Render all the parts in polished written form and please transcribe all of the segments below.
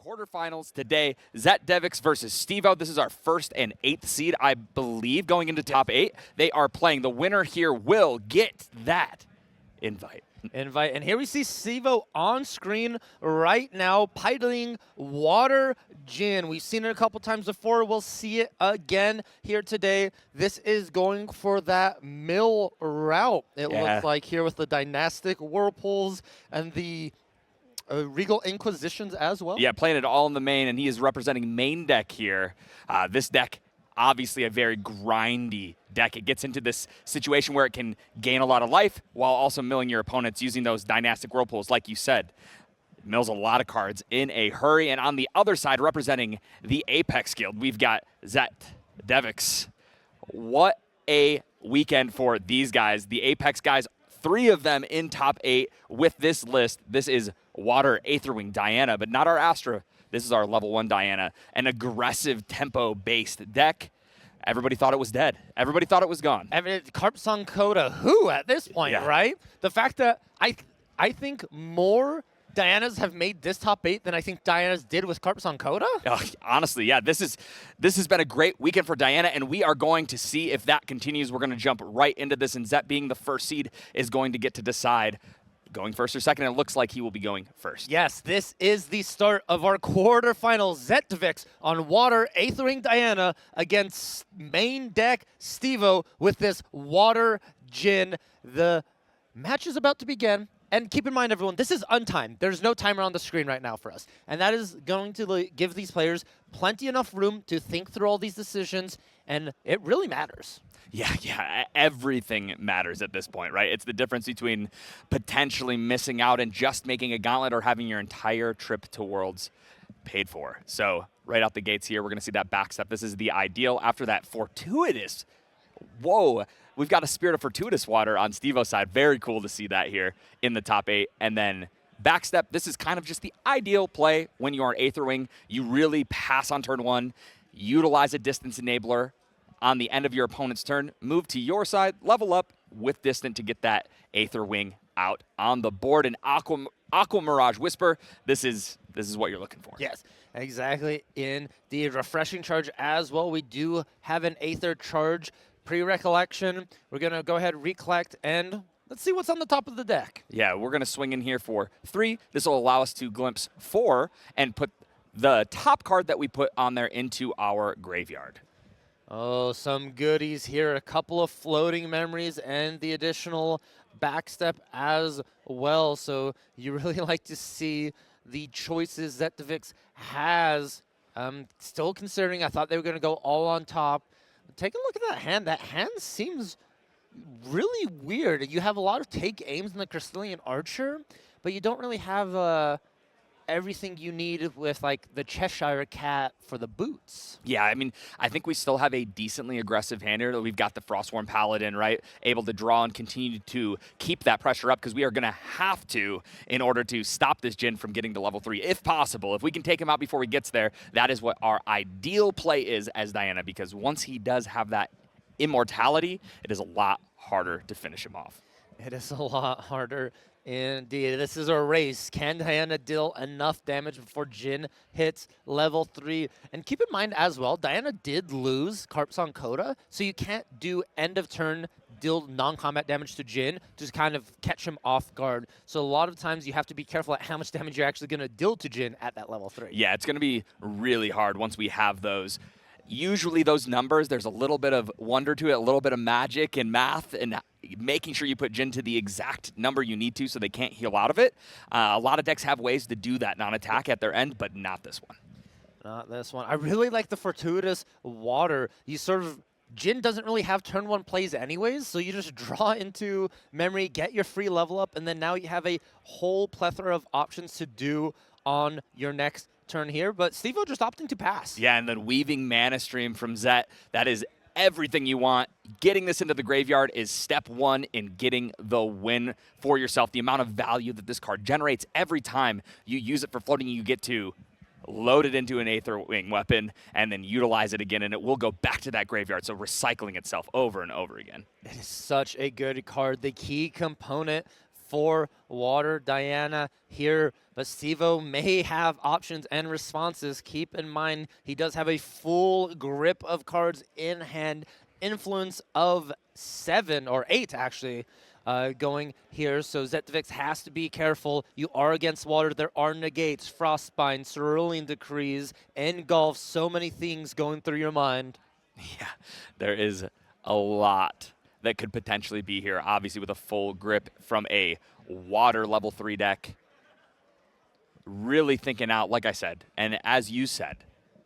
Quarterfinals today, Zetdivx versus Stevo. This is our 1st and 8th seed, I believe, going into top 8. They are playing. The winner here will get that invite. And here we see Stevo on screen right now, piloting Water Jin. We've seen it a couple times before. We'll see it again here today. This is going for that mill route, it looks like, here with the Dynastic Whirlpools and the Regal Inquisitions as well. Yeah, playing it all in the main, and he is representing main deck here. This deck, obviously a very grindy deck. It gets into this situation where it can gain a lot of life while also milling your opponents using those Dynastic Whirlpools, like you said. It mills a lot of cards in a hurry. And on the other side, representing the Apex Guild, we've got Zetdivx. What a weekend for these guys. The Apex guys, 3 of them in top 8 with this list. This is Water, Aetherwing, Diana, but not our Astra. This is our level 1 Diana, an aggressive tempo-based deck. Everybody thought it was dead. Everybody thought it was gone. Carpsong Coda, who at this point, right? The fact that I think more Dianas have made this top 8 than I think Dianas did with Carpsong Coda. Honestly, yeah, this has been a great weekend for Diana, and we are going to see if that continues. We're going to jump right into this, and Zet being the first seed is going to get to decide going first or second. It looks like he will be going first. Yes, this is the start of our quarterfinals. Zetdivx on Water, Aethering Diana against main deck Stevo with this Water Jin. The match is about to begin. And keep in mind, everyone, this is untimed. There's no timer on the screen right now for us. And that is going to give these players plenty enough room to think through all these decisions, and it really matters. Yeah, everything matters at this point, right? It's the difference between potentially missing out and just making a gauntlet or having your entire trip to Worlds paid for. So right out the gates here, we're going to see that backstep. This is the ideal. After that, fortuitous. Whoa, we've got a Spirit of Fortuitous Water on Stevo's side. Very cool to see that here in the top 8. And then backstep, this is kind of just the ideal play when you are Aetherwing. You really pass on turn 1, utilize a Distance Enabler on the end of your opponent's turn, move to your side, level up with Distant to get that Aetherwing out on the board. And Aqua Mirage Whisper, this is what you're looking for. Yes, exactly. In the Refreshing Charge as well, we do have an Aether Charge pre-recollection. We're going to go ahead, recollect, and let's see what's on the top of the deck. Yeah, we're going to swing in here for 3. This will allow us to glimpse 4 and put the top card that we put on there into our graveyard. Oh, some goodies here. A couple of floating memories and the additional backstep as well. So you really like to see the choices that Zetdivx has. Still considering, I thought they were going to go all on top. Take a look at that hand. That hand seems really weird. You have a lot of take aims in the Crystalline Archer, but you don't really have everything you need with like the Cheshire Cat for the boots. Yeah, I mean, I think we still have a decently aggressive hand here. We've got the Frostworn Paladin, right? Able to draw and continue to keep that pressure up because we are going to have to in order to stop this Jin from getting to level 3, if possible. If we can take him out before he gets there, that is what our ideal play is as Diana, because once he does have that immortality, it is a lot harder to finish him off. It is a lot harder. Indeed, this is a race. Can Diana deal enough damage before Jin hits level 3? And keep in mind as well, Diana did lose Carpsong Coda, so you can't do end of turn deal non-combat damage to Jin to kind of catch him off guard. So a lot of times you have to be careful at how much damage you're actually going to deal to Jin at that level 3. Yeah, it's going to be really hard once we have those. Usually those numbers, there's a little bit of wonder to it, a little bit of magic and math, and making sure you put Jin to the exact number you need to so they can't heal out of it. A lot of decks have ways to do that non-attack at their end, but not this one. Not this one. I really like the Fortuitous Water. Jin doesn't really have turn 1 plays anyways, so you just draw into memory, get your free level up, and then now you have a whole plethora of options to do on your next turn here, but Stevo just opting to pass. Yeah, and then weaving Mana Stream from Zet, that is everything you want. Getting this into the graveyard is step 1 in getting the win for yourself. The amount of value that this card generates every time you use it for floating, you get to load it into an Aetherwing weapon and then utilize it again, and it will go back to that graveyard, so recycling itself over and over again. It is such a good card. The key component for Water Diana here. but Stevo may have options and responses. Keep in mind, he does have a full grip of cards in hand, influence of 7 or 8 actually. Going here, so Zetdivx has to be careful. You are against water. There are negates, frostbind, cerulean decrees, engulf, so many things going through your mind. Yeah, there is a lot that could potentially be here, obviously with a full grip from a water level 3 deck. Really thinking out, like I said, and as you said,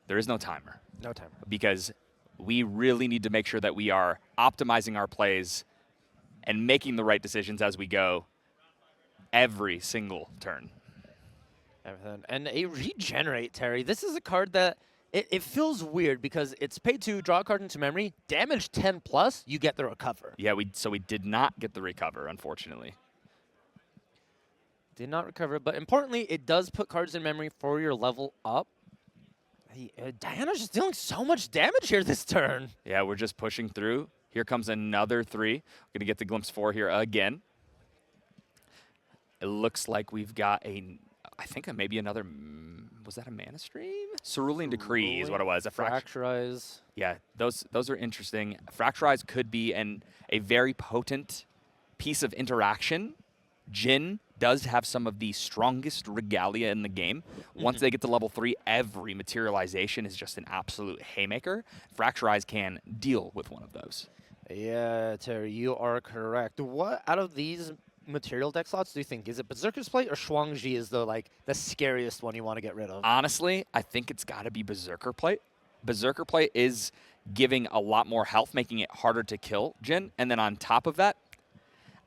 there is no timer. No timer. Because we really need to make sure that we are optimizing our plays and making the right decisions as we go every single turn. And a regenerate, Terry. This is a card that it feels weird because it's pay 2, draw a card into memory, damage 10 plus, you get the recover. Yeah, so we did not get the recover, unfortunately. Did not recover, but importantly, it does put cards in memory for your level up. Diana's just dealing so much damage here this turn. Yeah, we're just pushing through. Here comes another 3. We're going to get the Glimpse 4 here again. It looks like we've got I think maybe another, was that a Mana Stream? Cerulean Decree is what it was. A Fracturize. Yeah, those are interesting. Fracturize could be a very potent piece of interaction. Jhin does have some of the strongest regalia in the game. Once they get to level 3, every materialization is just an absolute haymaker. Fracturize can deal with one of those. Yeah, Terry, you are correct. What out of these material deck slots do you think? Is it Berserker's Plate or Shuangji is the scariest one you want to get rid of? Honestly, I think it's got to be Berserker Plate. Berserker Plate is giving a lot more health, making it harder to kill Jhin. And then on top of that,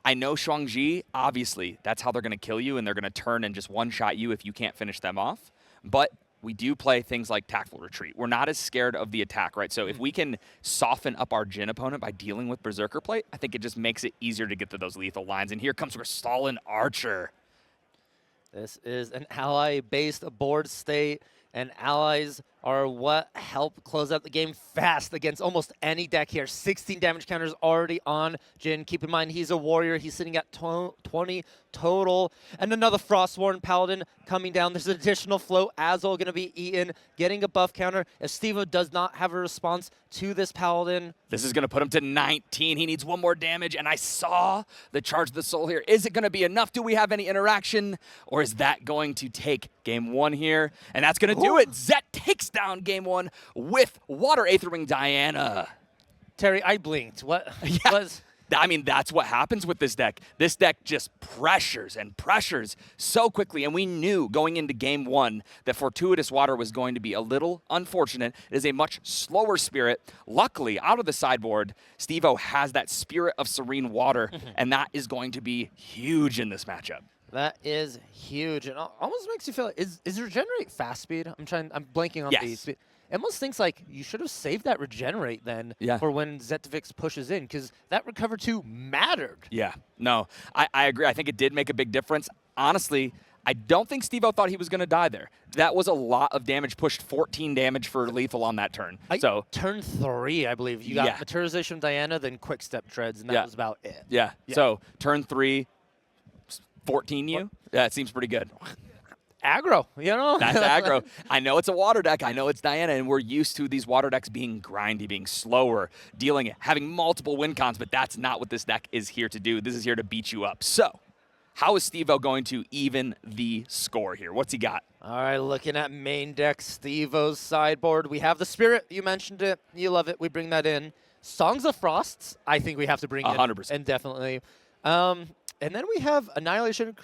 I know Shuangji, obviously, that's how they're going to kill you, and they're going to turn and just one-shot you if you can't finish them off. But we do play things like Tactful Retreat. We're not as scared of the attack, right? So if we can soften up our Jhin opponent by dealing with Berserker Plate, I think it just makes it easier to get to those lethal lines. And here comes Kristalline Archer. This is an ally-based board state, and allies are what help close out the game fast against almost any deck here. 16 damage counters already on Jhin. Keep in mind, he's a warrior. He's sitting at 20 total. And another Frostworn Paladin coming down. There's an additional float. Azul going to be eaten, getting a buff counter. If Stevo does not have a response to this Paladin. This is going to put him to 19. He needs one more damage, and I saw the Charge of the Soul here. Is it going to be enough? Do we have any interaction? Or is that going to take game 1 here? And that's going to do it. Zet takes down game 1 with Water Aetherwing Diana. Terry, I blinked. What Yeah. was... I mean, that's what happens with this deck. This deck just pressures and pressures so quickly, and we knew going into game 1 that Fortuitous Water was going to be a little unfortunate. It is a much slower Spirit. Luckily, out of the sideboard, Stevo has that Spirit of Serene Water, and that is going to be huge in this matchup. That is huge. It almost makes you feel like, is Regenerate fast speed? I'm blanking on the speed. It almost thinks like you should have saved that Regenerate then for when Zetdivx pushes in, because that Recover 2 mattered. Yeah, no, I agree. I think it did make a big difference. Honestly, I don't think Stevo thought he was going to die there. That was a lot of damage, pushed 14 damage for lethal on that turn. Turn 3, I believe. You got Materialization of Diana, then Quick Step Treads, and that was about it. Yeah, so turn 3, 14 you? Yeah, it seems pretty good. Aggro, you know? That's aggro. I know it's a water deck. I know it's Diana, and we're used to these water decks being grindy, being slower, having multiple win cons, but that's not what this deck is here to do. This is here to beat you up. So, how is Stevo going to even the score here? What's he got? All right, looking at main deck, Stevo's sideboard. We have the Spirit. You mentioned it. You love it. We bring that in. Songs of Frosts, I think we have to bring 100%. in. And definitely. And then we have Annihilation,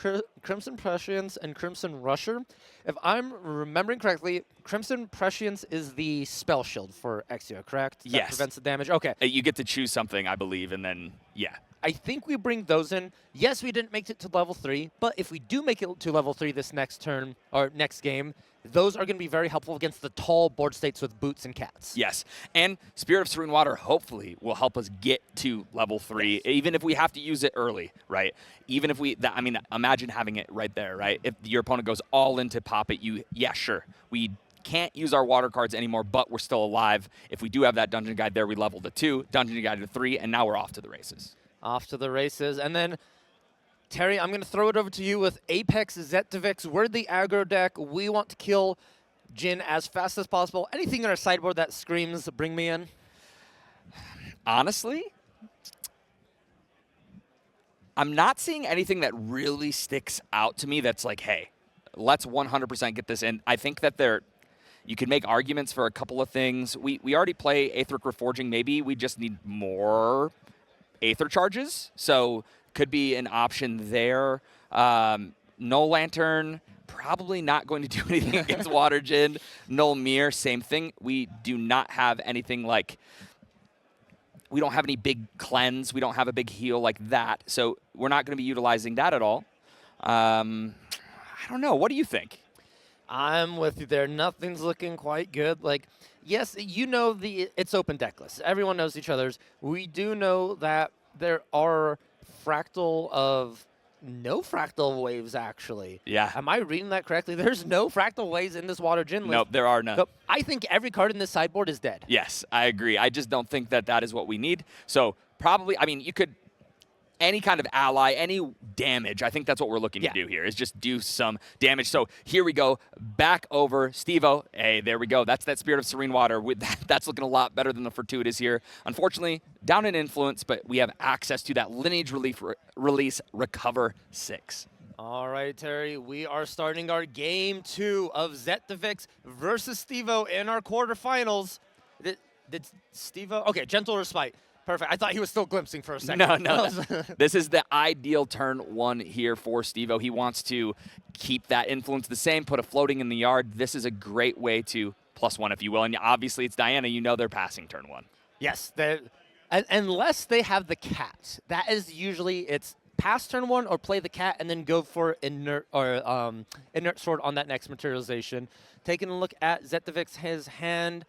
Crimson Prescience, and Crimson Rusher. If I'm remembering correctly, Crimson Prescience is the spell shield for Exia, correct? That prevents the damage. Okay. You get to choose something, I believe, and then, I think we bring those in. Yes, we didn't make it to level 3, but if we do make it to level 3 this next turn, or next game, those are going to be very helpful against the tall board states with Boots and Cats. Yes, and Spirit of Serene Water hopefully will help us get to level 3, even if we have to use it early, right? Even if imagine having it right there, right? If your opponent goes all in to pop it, sure. We can't use our water cards anymore, but we're still alive. If we do have that Dungeon Guide there, we level to 2, Dungeon Guide to 3, and now we're off to the races. Off to the races, and then Terry, I'm going to throw it over to you with Apex Zetdivx. We're the aggro deck. We want to kill Jin as fast as possible. Anything in our sideboard that screams, bring me in? Honestly, I'm not seeing anything that really sticks out to me that's like, hey, let's 100% get this in. I think that you can make arguments for a couple of things. We already play Aetheric Reforging. Maybe we just need more Aether charges. So could be an option there. Null Lantern, probably not going to do anything against Water Jin. Null Mirror, same thing. We do not have anything like... We don't have any big cleanse. We don't have a big heal like that. So we're not going to be utilizing that at all. I don't know. What do you think? I'm with you there. Nothing's looking quite good. Like, yes, you know it's open deck list. Everyone knows each other's. We do know that there are no fractal waves, actually. Yeah. Am I reading that correctly? There's no fractal waves in this Water Jin list. Nope, there are none. So I think every card in this sideboard is dead. Yes, I agree. I just don't think that is what we need. So probably, I mean, you could, any kind of ally, any damage, I think that's what we're looking to do here, is just do some damage. So here we go, back over Steve-O. Hey, there we go. That's that Spirit of Serene Water. That's looking a lot better than the Fortuitous here. Unfortunately, down in influence, but we have access to that Lineage Release Recover 6. All right, Terry, we are starting our game 2 of Zetdivx versus Steve-O in our quarterfinals. Did Steve-O? Okay, Gentle Respite. Perfect. I thought he was still glimpsing for a second. No. This is the ideal turn 1 here for Steve-O. He wants to keep that influence the same, put a floating in the yard. This is a great way to +1, if you will. And obviously, it's Diana. You know they're passing turn 1. Yes. Unless they have the cat. That is usually, it's pass turn 1 or play the cat and then go for inert sword on that next materialization. Taking a look at Zetdivx, his hand,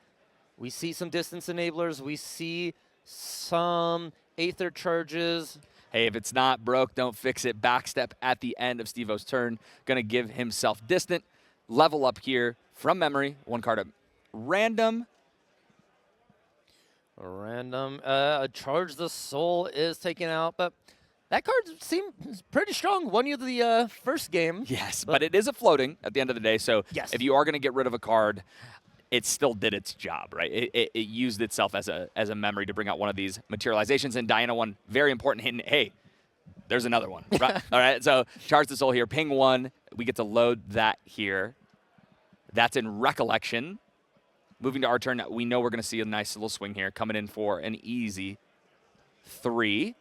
we see some distance enablers. We see some Aether charges. Hey, if it's not broke, don't fix it. Backstep at the end of Steve-O's turn. Going to give himself distant. Level up here from memory. 1 card at random. Charge the Soul is taken out, but that card seems pretty strong. Won you the first game. Yes, but it is a floating at the end of the day. So yes, if you are going to get rid of a card, it still did its job, right? It used itself as a memory to bring out one of these materializations. And Diana, one very important hint. Hey, there's another one. Right? All right, so Charge the Soul here. Ping 1. We get to load that here. That's in Recollection. Moving to our turn, we know we're going to see a nice little swing here. Coming in for an easy 3.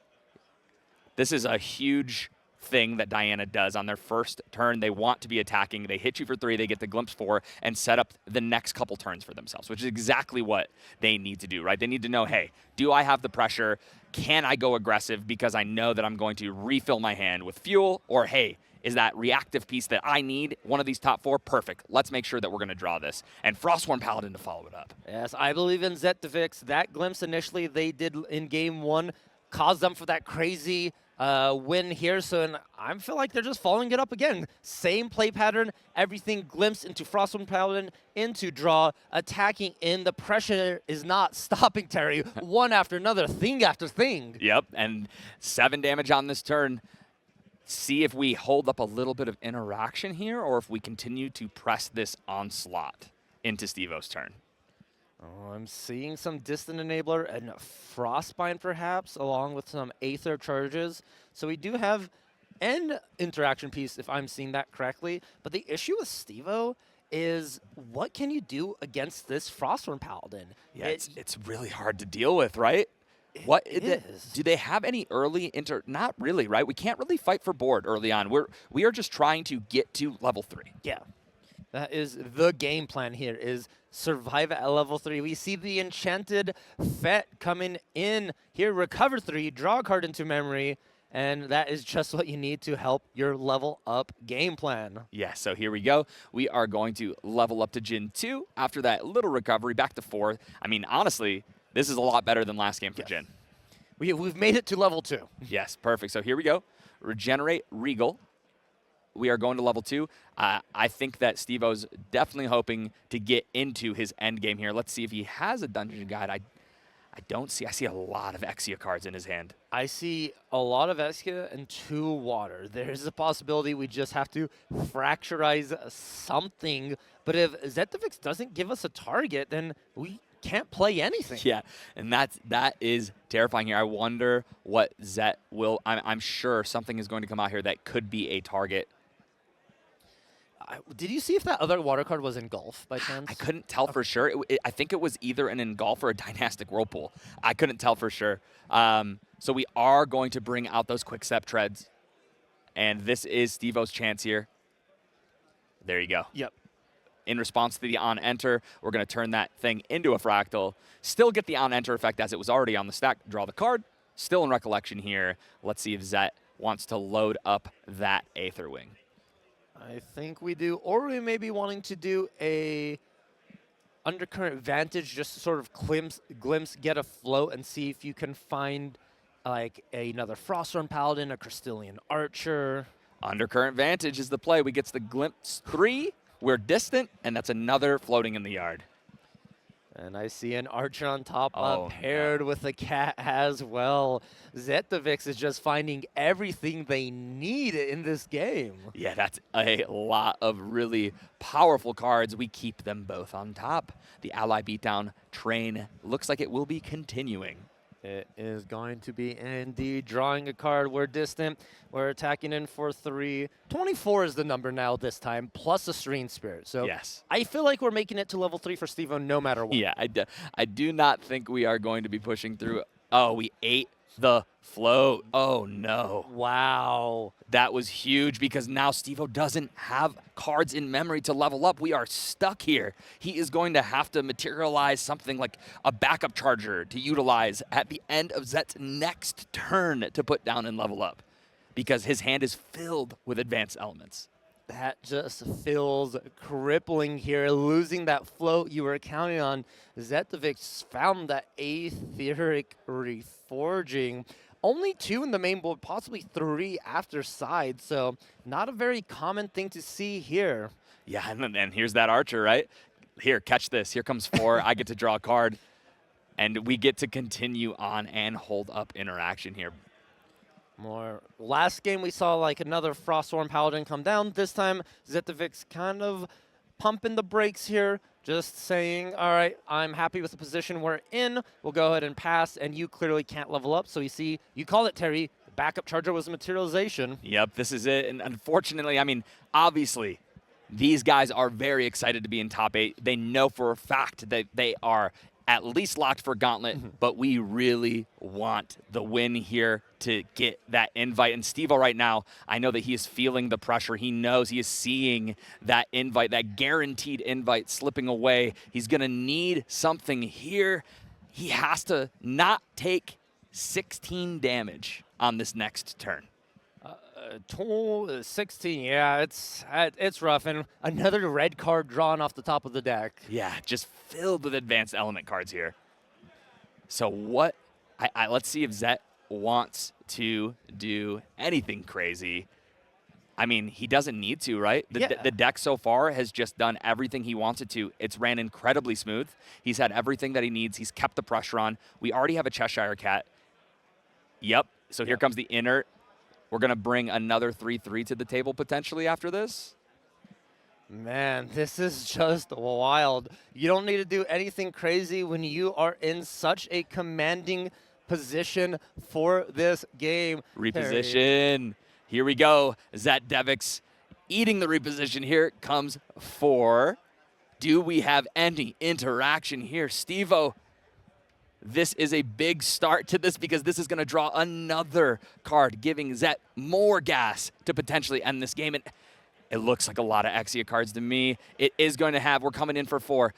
This is a huge thing that Diana does on their first turn. They want to be attacking. They hit you for 3. They get the glimpse 4 and set up the next couple turns for themselves, which is exactly what they need to do, right? They need to know, hey, do I have the pressure? Can I go aggressive because I know that I'm going to refill my hand with fuel? Or, hey, is that reactive piece that I need one of these top 4? Perfect. Let's make sure that we're going to draw this. And Frostworn Paladin to follow it up. Yes, I believe in Zetdivx. That glimpse initially they did in game 1 caused them for that crazy win here, and I feel like they're just following it up again. Same play pattern, everything glimpse into Frostworn Paladin, into draw, attacking in. The pressure is not stopping, Terry. One after another, thing after thing. Yep, and 7 damage on this turn. See if we hold up a little bit of interaction here, or if we continue to press this onslaught into Steve-O's turn. Oh, I'm seeing some Distant Enabler and Frostbind, perhaps, along with some Aether charges. So we do have an interaction piece, if I'm seeing that correctly. But the issue with Steve-O is, what can you do against this Frostworn Paladin? Yeah, it's really hard to deal with, right? What is? Do they have any early Not really, right? We can't really fight for board early on. We are just trying to get to level 3. Yeah. That is the game plan here, is survive at level 3. We see the Enchanted Fet coming in here, recover 3, draw a card into memory, and that is just what you need to help your level up game plan. Yeah, so here we go. We are going to level up to Jin 2 after that little recovery, back to 4. I mean, honestly, this is a lot better than last game for Jin. We've made it to level 2. Yes, perfect. So here we go. Regenerate Regal. We are going to level 2. I think that Steve-O's definitely hoping to get into his end game here. Let's see if he has a dungeon guide. I see a lot of Exia cards in his hand. I see a lot of Exia and 2 water. There's a possibility we just have to fracturize something. But if Zetdivx doesn't give us a target, then we can't play anything. Yeah, and that is terrifying here. I wonder what Zet will. I'm sure something is going to come out here that could be a target. Did you see if that other water card was Engulf by chance? I couldn't tell for sure. I think it was either an Engulf or a Dynastic Whirlpool. I couldn't tell for sure. So we are going to bring out those Quick Step Treads, and this is Steve-O's chance here. There you go. Yep. In response to the on-enter, we're going to turn that thing into a fractal. Still get the on-enter effect as it was already on the stack. Draw the card. Still in recollection here. Let's see if Zet wants to load up that Aetherwing. I think we do. Or we may be wanting to do a Undercurrent Vantage, just to sort of glimpse, get a float, and see if you can find like another Froststorm Paladin, a Crystallian Archer. Undercurrent Vantage is the play. We get the glimpse 3. We're distant, and that's another floating in the yard. And I see an Archer on top, Oh, paired no. with a cat as well. Zetdivx is just finding everything they need in this game. Yeah, that's a lot of really powerful cards. We keep them both on top. The ally beatdown train looks like it will be continuing. It is going to be indeed drawing a card. We're distant. We're attacking in for 3. 24 is the number now this time, plus a Serene Spirit. So Yes. I feel like we're making it to level 3 for Steve-O no matter what. Yeah, I do not think we are going to be pushing through. Oh, we ate the float. Oh, no. Wow. That was huge because now Steve-O doesn't have cards in memory to level up. We are stuck here. He is going to have to materialize something like a backup charger to utilize at the end of Zet's next turn to put down and level up because his hand is filled with advanced elements. That just feels crippling here, losing that float you were counting on. Zetdivx found that Etheric Reforging. Only 2 in the main board, possibly 3 after side, so not a very common thing to see here. Yeah, and here's that Archer, right? Here, catch this. Here comes 4. I get to draw a card, and we get to continue on and hold up interaction here. Last game we saw like another Froststorm Paladin come down. This time Zetdivx kind of pumping the brakes here, just saying, all right, I'm happy with the position we're in. We'll go ahead and pass, and you clearly can't level up. So you see, you call it, Terry. The backup charger was a materialization. Yep, this is it. And unfortunately, I mean, obviously, these guys are very excited to be in top 8. They know for a fact that they are at least locked for Gauntlet, but we really want the win here to get that invite. And Steve-O right now, I know that he is feeling the pressure. He knows he is seeing that invite, that guaranteed invite slipping away. He's going to need something here. He has to not take 16 damage on this next turn. 16, yeah, it's rough. And another red card drawn off the top of the deck. Yeah, just filled with advanced element cards here. So let's see if Zet wants to do anything crazy. I mean, he doesn't need to, right? The deck so far has just done everything he wants it to. It's ran incredibly smooth. He's had everything that he needs. He's kept the pressure on. We already have a Cheshire Cat. Yep, so here comes the inert. We're going to bring another 3/3 to the table potentially after this. Man, this is just wild. You don't need to do anything crazy when you are in such a commanding position for this game. Reposition. Here we go. Zetdivx eating the reposition. Here it comes 4. Do we have any interaction here? Steve-O, this is a big start to this because this is going to draw another card, giving Zet more gas to potentially end this game. And it looks like a lot of Exia cards to me. It is going to have, we're coming in for 4.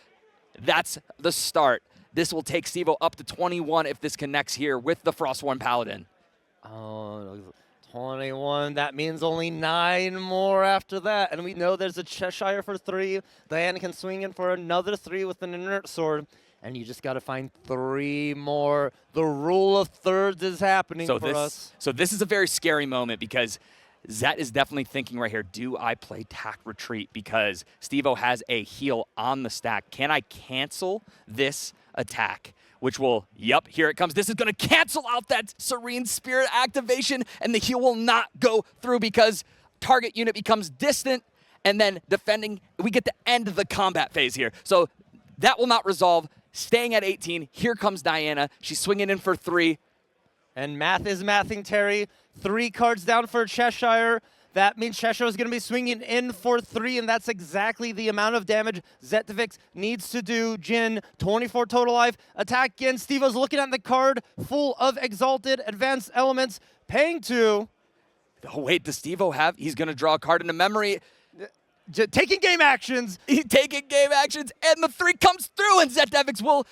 That's the start. This will take Steve-O up to 21 if this connects here with the Frostworn Paladin. Oh, 21. That means only 9 more after that. And we know there's a Cheshire for 3. Diana can swing in for another 3 with an inert sword. And you just got to find 3 more. The rule of thirds is happening for us. So this is a very scary moment because Zet is definitely thinking right here, do I play Tact Retreat? Because Steve-O has a heal on the stack. Can I cancel this attack which will, yep, here it comes. This is going to cancel out that Serene Spirit activation, and the heal will not go through because target unit becomes distant, and then defending, we get to end the combat phase here. So that will not resolve. Staying at 18, here comes Diana. She's swinging in for 3. And math is mathing, Terry. 3 cards down for Cheshire. That means Cheshire is going to be swinging in for 3, and that's exactly the amount of damage Zetdivx needs to do. Jin, 24 total life. Attack again. Steve-O's looking at the card, full of Exalted Advanced Elements, paying 2. Oh, wait, does Steve-O have? He's going to draw a card into memory. Taking game actions. He's taking game actions, and the 3 comes through, and Zetdivx will.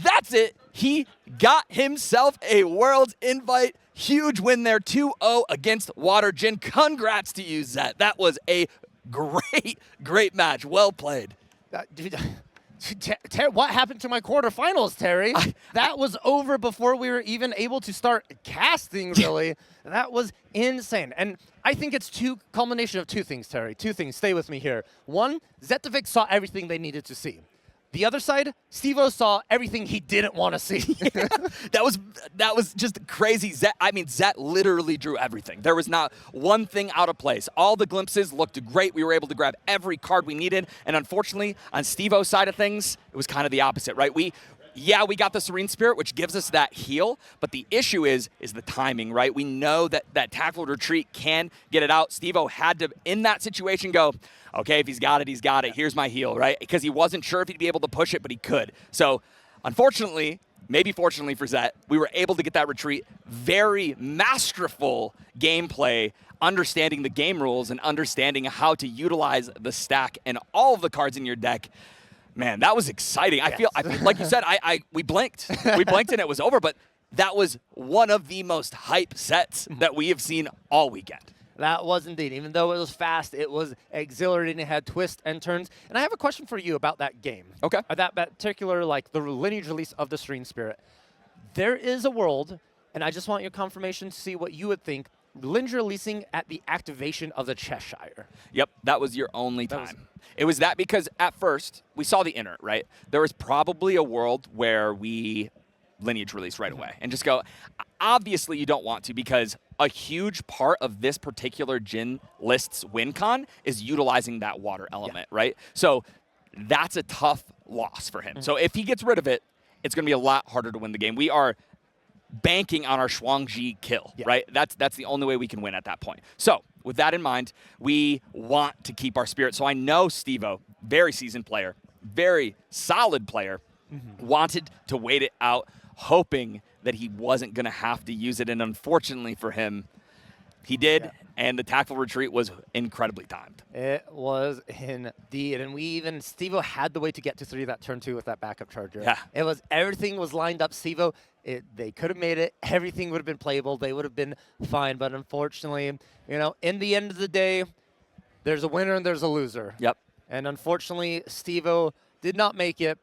That's it. He got himself a Worlds invite. Huge win there, 2-0 against Water Jin. Congrats to you, Zet. That was a great match. Well played. What happened to my quarterfinals, Terry? That was over before we were even able to start casting, really. That was insane. And I think it's culmination of 2 things, Terry. 2 things. Stay with me here. 1, Zetdivx saw everything they needed to see. The other side, Steve-O saw everything he didn't want to see. That was just crazy. Zet literally drew everything. There was not one thing out of place. All the glimpses looked great. We were able to grab every card we needed. And unfortunately, on Steve-O's side of things, it was kind of the opposite, right? We got the Serene Spirit, which gives us that heal, but the issue is the timing, right? We know that Tactical Retreat can get it out. Steve-O had to, in that situation, go, okay, if he's got it, he's got it. Here's my heal, right? Because he wasn't sure if he'd be able to push it, but he could. So, unfortunately, maybe fortunately for Zet, we were able to get that retreat. Very masterful gameplay, understanding the game rules and understanding how to utilize the stack and all of the cards in your deck. Man, that was exciting. Yes. I feel like you said, we blinked. We blinked and it was over, but that was one of the most hype sets that we have seen all weekend. That was indeed. Even though it was fast, it was exhilarating. It had twists and turns. And I have a question for you about that game. Okay. That particular, the lineage release of the Serene Spirit. There is a world, and I just want your confirmation to see what you would think, lineage releasing at the activation of the Cheshire. Yep, that was your only time. It was that because at first, we saw the inert, right? There was probably a world where we lineage release right away and just go, obviously you don't want to because a huge part of this particular Jin list's win con is utilizing that water element, right? So that's a tough loss for him. So if he gets rid of it, it's going to be a lot harder to win the game. We are banking on our Shuangji kill, right? That's the only way we can win at that point. So with that in mind, we want to keep our spirit. So I know Steve-O, very seasoned player, very solid player, wanted to wait it out, hoping that he wasn't going to have to use it. And unfortunately for him, he did, and the Tactical Retreat was incredibly timed. It was indeed. And Steve-O had the way to get to 3 that turn 2 with that backup charger. Yeah. Everything was lined up. Steve-O, they could have made it. Everything would have been playable. They would have been fine. But unfortunately, in the end of the day, there's a winner and there's a loser. Yep. And unfortunately, Steve-O did not make it.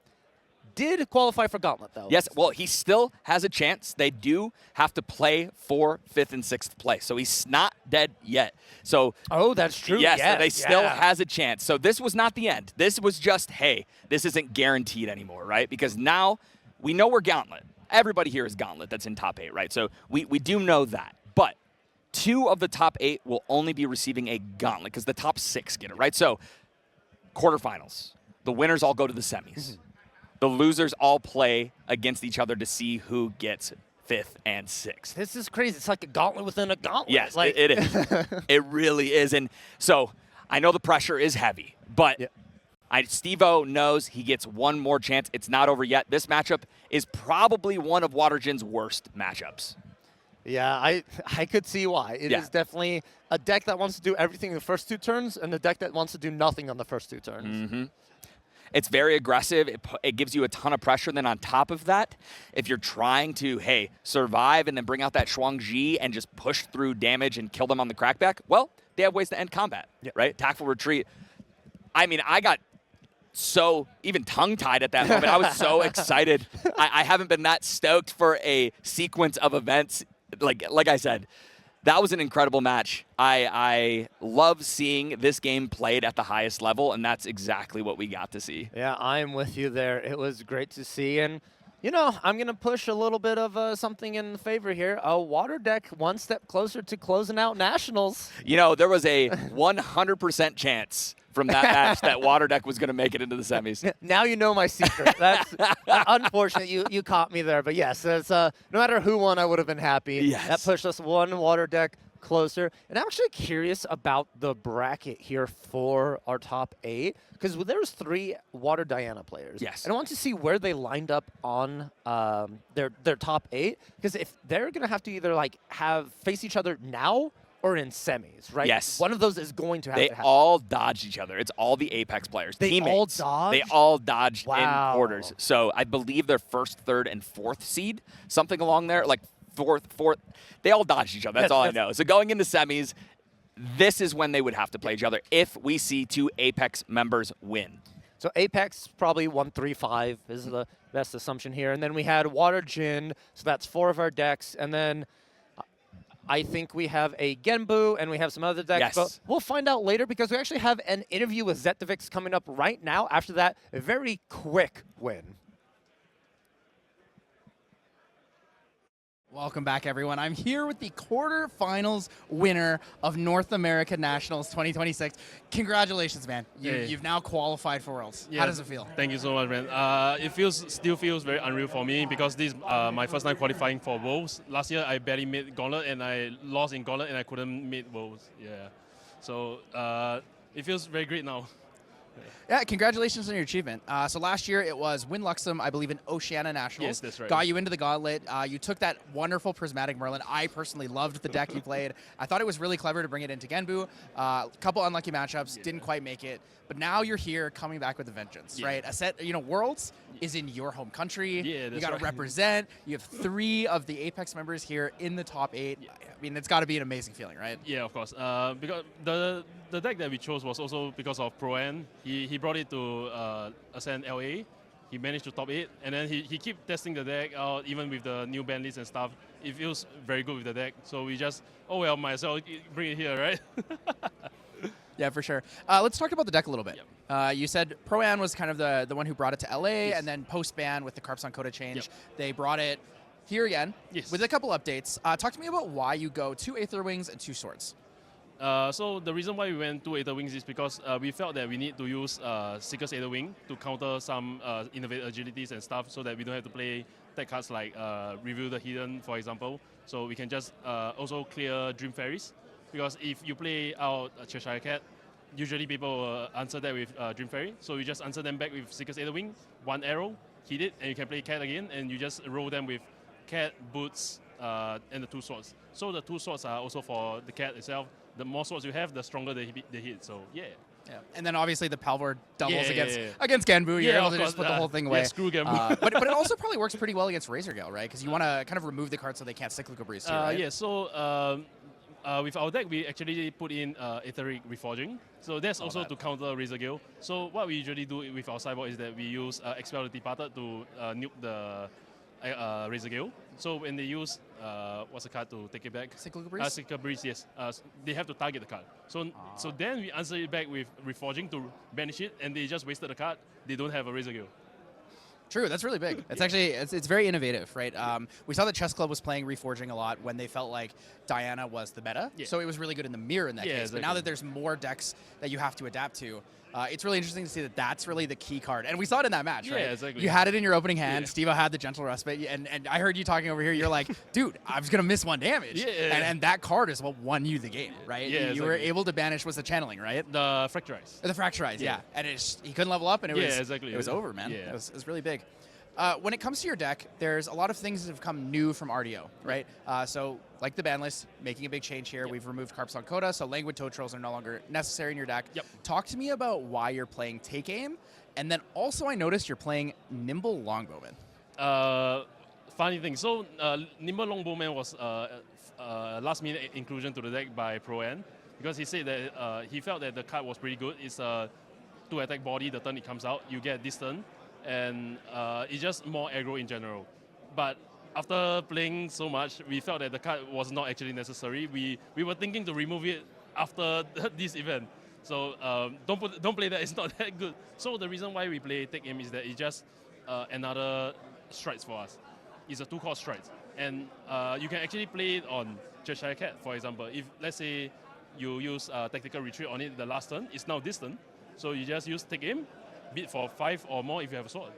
Did qualify for Gauntlet, though. Yes, well, he still has a chance. They do have to play for 5th and 6th place, so he's not dead yet. So, oh, that's true. Yes, they still has a chance. So this was not the end. This was just, hey, this isn't guaranteed anymore, right? Because now we know we're Gauntlet. Everybody here is Gauntlet that's in top 8, right? So we do know that. But 2 of the top 8 will only be receiving a Gauntlet because the top 6 get it, right? So quarterfinals, the winners all go to the semis. The losers all play against each other to see who gets 5th and 6th. This is crazy. It's like a gauntlet within a gauntlet. Yes, it is. It really is. And so I know the pressure is heavy, but Steve-O knows he gets one more chance. It's not over yet. This matchup is probably one of Waterjin's worst matchups. Yeah, I could see why. It is definitely a deck that wants to do everything in the first 2 turns and a deck that wants to do nothing on the first 2 turns. It's very aggressive. It gives you a ton of pressure. Then on top of that, if you're trying to, hey, survive and then bring out that Shuangji and just push through damage and kill them on the crackback, well, they have ways to end combat, right? Tactical Retreat. I mean, I got so even tongue-tied at that moment. I was so excited. I haven't been that stoked for a sequence of events. Like I said, that was an incredible match. I love seeing this game played at the highest level, and that's exactly what we got to see. Yeah, I'm with you there. It was great to see. And, You know, I'm going to push a little bit of something in favor here. A water deck one step closer to closing out Nationals. You know, there was a 100% chance from that match that water deck was going to make it into the semis. Now you know my secret. That's unfortunate. You caught me there. But yes, it's, no matter who won, I would have been happy. Yes. That pushed us one water deck closer. And I'm actually curious about the bracket here for our top 8, because there's 3 Water Diana players. Yes. And I want to see where they lined up on their top 8, because if they're going to have to either like face each other now or in semis, right? Yes. One of those is going to have They to happen. all dodged each other. It's all the Apex players. They Teammates. all They dodged? all dodged Wow. in quarters. So I believe they're first, third, and fourth seed, something along there, like fourth. They all dodged each other. That's all I know. So going into semis, this is when they would have to play each other if we see 2 Apex members win. So Apex probably 1-3-5 is the best assumption here. And then we had Water Jin, so that's 4 of our decks. And then I think we have a Genbu and we have some other decks. Yes. But we'll find out later because we actually have an interview with Zetdivx coming up right now. After that, a very quick win. Welcome back, everyone. I'm here with the quarterfinals winner of North America Nationals 2026. Congratulations, man. You've now qualified for Worlds. Yeah, How does it feel? Thank you so much, man. It still feels very unreal for me because this is my first time qualifying for Worlds. Last year, I barely made Gauntlet, and I lost in Gauntlet, and I couldn't make Worlds. Yeah. So it feels very great now. Yeah, congratulations on your achievement. So last year it was Win Luxem, I believe, in Oceania Nationals. Yes, that's right. Got you into the Gauntlet. You took that wonderful Prismatic Merlin. I personally loved the deck you played. I thought it was really clever to bring it into Genbu. A couple unlucky matchups, didn't quite make it. But now you're here coming back with a vengeance, right? A set, Worlds is in your home country. Yeah, you that's got to right. represent. You have 3 of the Apex members here in the top 8. I mean, it's got to be an amazing feeling, right? Yeah, of course. Because the deck that we chose was also because of Pro-An. He brought it to Ascend LA. He managed to top 8, and then he keep testing the deck out, even with the new ban list and stuff. It feels very good with the deck. So we just, might as well bring it here, right? Yeah, for sure. Let's talk about the deck a little bit. Yep. You said Pro-An was kind of the one who brought it to LA, Yes. and then post-ban with the Carpson Coda change, Yep. they brought it here again Yes. with a couple updates. Talk to me about why you go 2 Aetherwings and 2 Swords. So the reason why we went to Aetherwings is because we felt that we need to use Seeker's Aetherwing to counter some innovative agilities and stuff so that we don't have to play tech cards like Reveal the Hidden, for example. So we can just also clear Dream Fairies. Because if you play out a Cheshire Cat, usually people will answer that with Dream Fairy. So you just answer them back with Seeker's Aetherwing, 1 arrow, hit it, and you can play Cat again, and you just roll them with Cat, Boots, and the 2 swords. So the 2 swords are also for the Cat itself. The more swords you have, the stronger they hit. So yeah. Yeah. And then obviously the Palvor doubles Yeah. against Genbu. You're able of to just course, put the whole thing away. Yeah, screw Genbu. But it also probably works pretty well against Razor Gale, right? Because you want to kind of remove the card so they can't Cyclical Breeze too, right? Yeah, so with our deck, we actually put in Etheric Reforging. So that's also to counter Razor Gale. So what we usually do with our sideboard is that we use Expel the Departed to nuke the Razor Gale. So when they use, what's the card to take it back? Cyclical Breeze? Cyclical Breeze, yes. They have to target the card. So then we answer it back with Reforging to banish it, and they just wasted the card. They don't have a Razor Gale. True, that's really big. It's actually, it's very innovative, right? We saw that Chess Club was playing Reforging a lot when they felt like Diana was the meta. Yeah. So it was really good in the mirror in that case. But now exactly. that there's more decks that you have to adapt to, it's really interesting to see that that's really the key card. And we saw it in that match, right? Yeah, exactly. You had it in your opening hand. Yeah. Steve-O had the Gentle Respite. And I heard you talking over here. You're like, dude, I was going to miss 1 damage. Yeah. And that card is what won you the game, right? Yeah, You were exactly. able to banish was the channeling, right? The Fracturize. Or the Fracturize, yeah. And he couldn't level up, and it Yeah, was exactly. it was over, man. Yeah. It was really big. When it comes to your deck, there's a lot of things that have come new from RDO, right? So, like the ban list, making a big change here. Yep. We've removed Carps on Coda, so Languid Toad Trolls are no longer necessary in your deck. Yep. Talk to me about why you're playing Take Aim, and then also I noticed you're playing Nimble Longbowman. Funny thing. So Nimble Longbowman was last-minute inclusion to the deck by Pro-An because he said that he felt that the card was pretty good. It's a 2-attack body. The turn it comes out, you get this turn, and it's just more aggro in general. But after playing so much, we felt that the card was not actually necessary. We were thinking to remove it after this event. So don't play that. It's not that good. So the reason why we play Take Aim is that it's just another strides for us. It's a 2-cost strides. And you can actually play it on Cheshire Cat, for example. If, let's say, you use tactical retreat on it the last turn, it's now this turn. So you just use take aim, beat for 5 or more if you have a sword.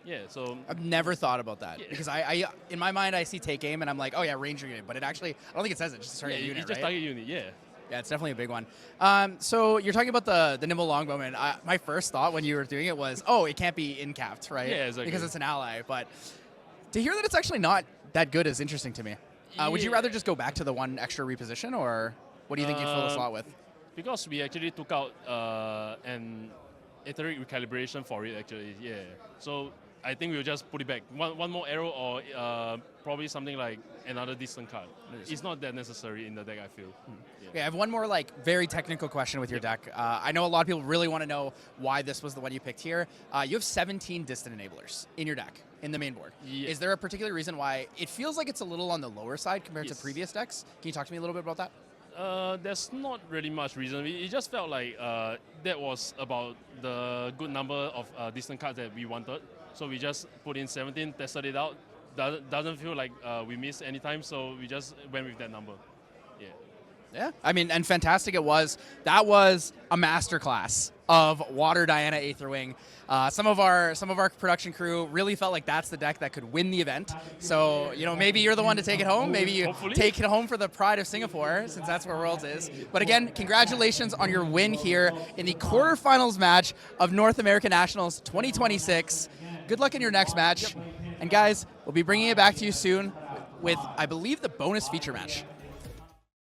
Yeah, so I've never thought about that because I in my mind I see take aim and I'm like, oh yeah, ranger unit, but it actually I don't think it says it. Just target unit, it's just right? target unit. Yeah. Yeah, it's definitely a big one. So you're talking about the nimble longbowman. My first thought when you were doing it was, oh, it can't be in-capped, right? Yeah, exactly. Because it's an ally. But to hear that it's actually not that good is interesting to me. Would you rather just go back to the one extra reposition, or what do you think you'd fill the slot with? Because we actually took out an etheric recalibration for it, actually. Yeah. So I think we'll just put it back. One more arrow or probably something like another distant card. It's not that necessary in the deck, I feel. Yeah. Okay, I have one more very technical question with your deck. I know a lot of people really want to know why this was the one you picked here. You have 17 distant enablers in your deck, in the main board. Yeah. Is there a particular reason why it feels like it's a little on the lower side compared to Yes. previous decks? Can you talk to me a little bit about that? There's not really much reason. It just felt like that was about the good number of distant cards that we wanted. So we just put in 17, tested it out. Doesn't feel like we missed any time, so we just went with that number. Yeah. Yeah, I mean, and fantastic it was. That was a masterclass of Water Diana Aetherwing. Some of our production crew really felt like that's the deck that could win the event. So, maybe you're the one to take it home. Maybe you Hopefully. take it home for the pride of Singapore, since that's where Worlds is. But again, congratulations on your win here in the quarterfinals match of North American Nationals 2026. Good luck in your next match. And guys, we'll be bringing it back to you soon with, I believe, the bonus feature match.